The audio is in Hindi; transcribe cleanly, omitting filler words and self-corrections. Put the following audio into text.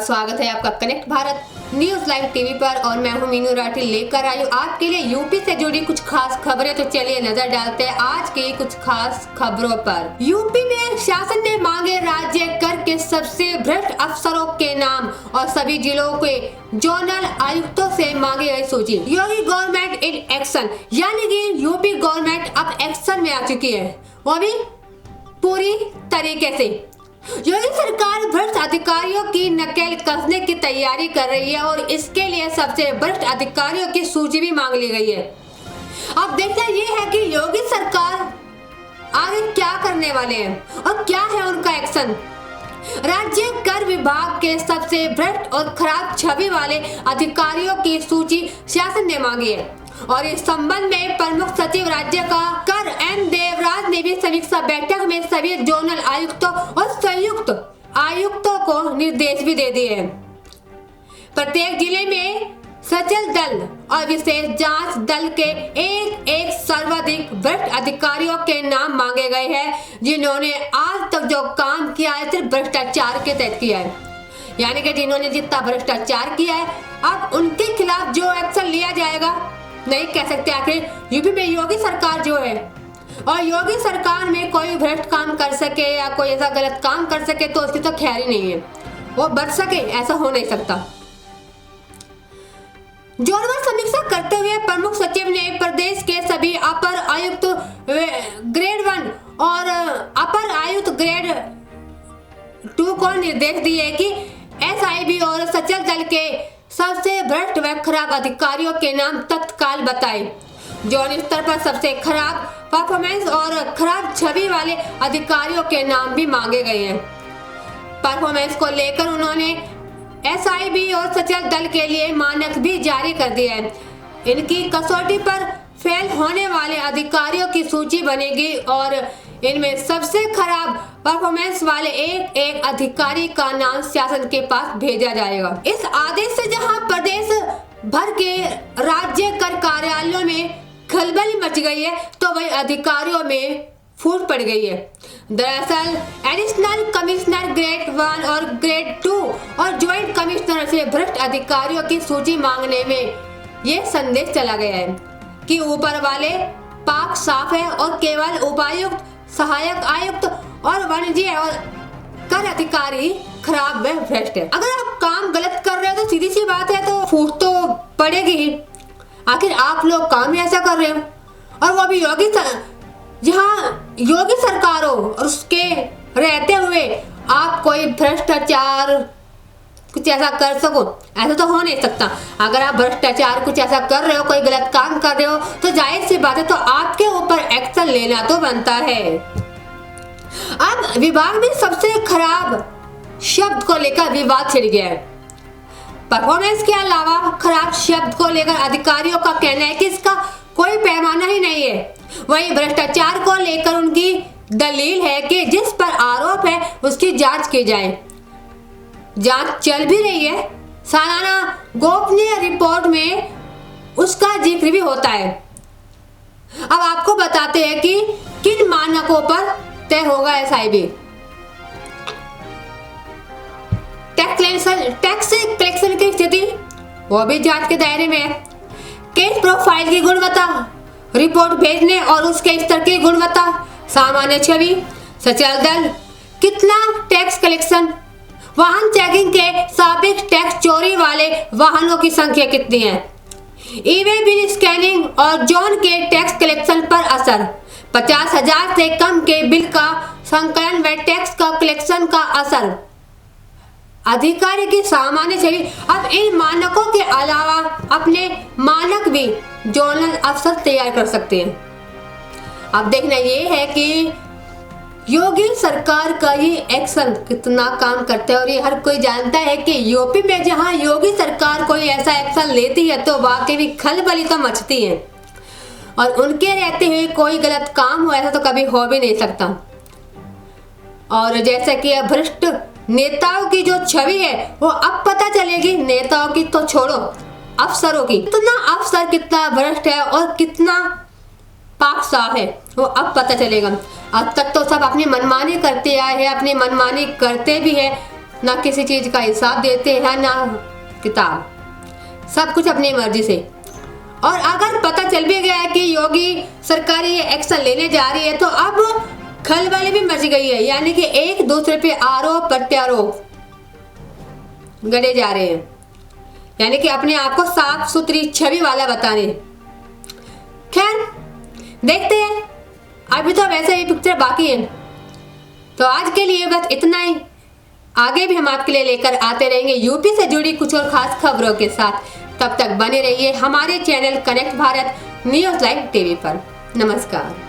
स्वागत है आपका connect Bharat news live TV पर और मैं हूं मीनू राठी लेकर आई हूं आपके लिए यूपी से जुड़ी कुछ खास खबरें। तो चलिए नजर डालते हैं आज की कुछ खास खबरों पर। यूपी में शासन ने मांगे राज्य कर के सबसे भ्रष्ट अफसरों के नाम और सभी जिलों के जोनल आयुक्तों से मांगी गई सूची। योगी गवर्नमेंट इन एक्शन, यानी कि यूपी गवर्नमेंट अब एक्शन में आ चुकी है, वो भी पूरी तरीके से। योगी सरकार भ्रष्ट अधिकारियों की नकेल कसने की तैयारी कर रही है और इसके लिए सबसे भ्रष्ट अधिकारियों की सूची भी मांग ली गई है। अब देखना ये है कि योगी सरकार आगे क्या करने वाले हैं और क्या है उनका एक्शन। राज्य कर विभाग के सबसे भ्रष्ट और खराब छवि वाले अधिकारियों की सूची शासन ने मांगी है और इस संबंध में प्रमुख सचिव राज्य का कर एन देवराज ने भी समीक्षा बैठक में सभी जोनल आयुक्तों और संयुक्त आयुक्तों को निर्देश भी दे दिए हैं। प्रत्येक जिले में सचल दल और विशेष जांच दल के एक सर्वाधिक भ्रष्ट अधिकारियों के नाम मांगे गए हैं, जिन्होंने आज तक जो काम किया है सिर्फ भ्रष्टाचार के तहत किया है, यानी कि जिन्होंने जितना भ्रष्टाचार किया है अब उनके खिलाफ जो एक्शन लिया जाएगा नहीं कह सकते। आखिर यूपी में योगी सरकार जो है और योगी सरकार में कोई भ्रष्ट काम कर सके या कोई ऐसा गलत काम कर सके तो उसकी तो खैर ही नहीं है, वो बच सके ऐसा हो नहीं सकता। जोरदार समीक्षा करते हुए प्रमुख सचिव ने प्रदेश के सभी अपर आयुक्त ग्रेड 1 और अपर आयुक्त ग्रेड 2 को निर्देश दिए कि एसआईबी और सचल दल के सबसे भ्रष्ट व खराब अधिकारियों के नाम तत्काल बताए। जोन स्तर पर सबसे खराब परफॉर्मेंस और खराब छवि वाले अधिकारियों के नाम भी मांगे गए हैं। परफॉर्मेंस को लेकर उन्होंने एसआईबी और सचल दल के लिए मानक भी जारी कर दिया है। इनकी कसौटी पर फेल होने वाले अधिकारियों की सूची बनेगी और इनमें सबसे खराब परफॉर्मेंस वाले एक अधिकारी का नाम शासन के पास भेजा जाएगा। इस आदेश से जहां प्रदेश भर के राज्य कर कार्यालयों में खलबली मच गई है तो वही अधिकारियों में फूट पड़ गई है। दरअसल एडिशनल कमिश्नर ग्रेड 1 और ग्रेड 2 और ज्वाइंट कमिश्नर से भ्रष्ट अधिकारियों की सूची मांगने में ये संदेश चला गया है कि ऊपर वाले पाक साफ है और केवल उपायुक्त, सहायक आयुक्त और वाणिज्य और कर अधिकारी खराब व भ्रष्ट है। अगर आप काम गलत कर रहे हो तो सीधी सी बात है तो फूट तो पड़ेगी ही। आखिर आप लोग काम ही ऐसा कर रहे हो और वो भी जहाँ योगी सरकार हो और उसके रहते हुए आप कोई भ्रष्टाचार कुछ ऐसा कर सको, ऐसा तो हो नहीं सकता। अगर आप भ्रष्टाचार कुछ ऐसा कर रहे हो, कोई गलत काम कर रहे हो तो जाहिर सी बात है तो आपके ऊपर एक्शन लेना तो बनता है। अब विभाग में सबसे खराब शब्द को लेकर विवाद छिड़ गया है। परफॉर्मेंस के अलावा खराब शब्द को लेकर अधिकारियों का कहना है कि इसका कोई पैमाना ही नहीं है। वही भ्रष्टाचार को लेकर उनकी दलील है कि जिस पर आरोप है उसकी जांच की जाए। जांच चल भी रही है, सालाना गोपनीय रिपोर्ट में उसका जिक्र भी होता है। अब आपको बताते हैं कि किन मानकों पर तय होगा एसआईबी। टैक्स कलेक्शन की स्थिति वो भी जांच के दायरे में है। केस प्रोफाइल की गुणवत्ता, रिपोर्ट भेजने और उसके स्तर की गुणवत्ता, सामान्य छवि, सचल दल, कितना टैक्स कलेक्शन, वाहन चेकिंग के सापेक्ष टैक्स चोरी वाले वाहनों की संख्या कितनी है, ई-वे बिल स्कैनिंग और जोन के टैक्स कलेक्शन पर असर, 50,000 से कम के बिल का संकलन व टैक्स का कलेक्शन का असर, अधिकारी की सामान्य छवि। अब इन मानकों के अलावा अपने मानक भी जोनल अफसर तैयार कर सकते हैं। अब देखना ये है कि योगी सरकार का ये एक्शन कितना काम करता है और ये हर कोई जानता है कि यूपी में जहां योगी सरकार कोई ऐसा एक्शन लेती है तो वाकई में खलबली तो मचती है और उनके रहते हुए कोई गलत काम हो ऐसा तो कभी हो भी नहीं सकता। और जैसे कि भ्रष्ट नेताओं की जो छवि है वो अब पता चलेगी, नेताओं की तो छोड़ो अफसरों की, कितना अफसर कितना भ्रष्ट है और कितना पाक साफ है वो अब पता चलेगा। अब तक तो सब अपनी मनमानी करते आए हैं, अपनी मनमानी करते भी है, ना किसी चीज का हिसाब देते हैं ना किताब, सब कुछ अपनी मर्जी से। और अगर पता चल भी गया है कि योगी सरकारी एक्शन लेने जा रही है तो अब खलबली भी मच गई है, यानी कि एक दूसरे पे आरोप प्रत्यारोप गढ़े जा रहे हैं, यानी कि अपने आप को साफ सुथरी छवि वाला बताने। खैर देखते हैं, अभी तो वैसे ही पिक्चर बाकी है। तो आज के लिए बस इतना ही, आगे भी हम आपके लिए लेकर आते रहेंगे यूपी से जुड़ी कुछ और खास खबरों के साथ। तब तक बने रहिए हमारे channel connect Bharat news live TV पर। नमस्कार।